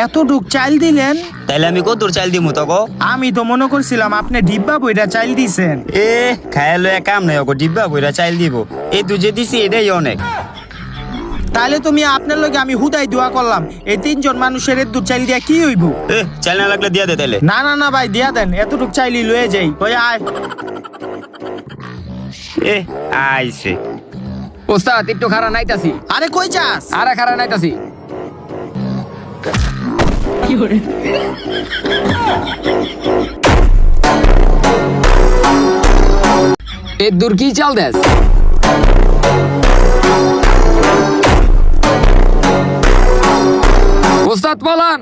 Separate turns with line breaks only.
এতটুক চাল দিলেন?
তাইলে আমি কত চাল দিমু তকো?
আমি তো মনে করছিলাম আপনি ডিব্বা বইরা চাল দিছেন।
এ খায়ালো কাম নাই ওকে, ডিব্বা বইরা চাল দিব। এই তুই যে দিছি এটাই অনেক।
তাহলে তুমি আপনার লগে আমি হুদাই দোয়া করলাম, এই 3 জন মানুষের দুধ চাল দিয়া কি হইব?
চাল না লাগলে দিয়া দে তাইলে।
না না না ভাই, দিয়া দেন, এতটুক চাইলি লয়ে যাই। ওই আয়।
আইছে।
ওস্তাদ একটু খারা নাইতাছি।
আরে কই যাস?
আরে খারা নাইতাছি। এ দূর কি চাল দেস? ওস্তাদ বলান।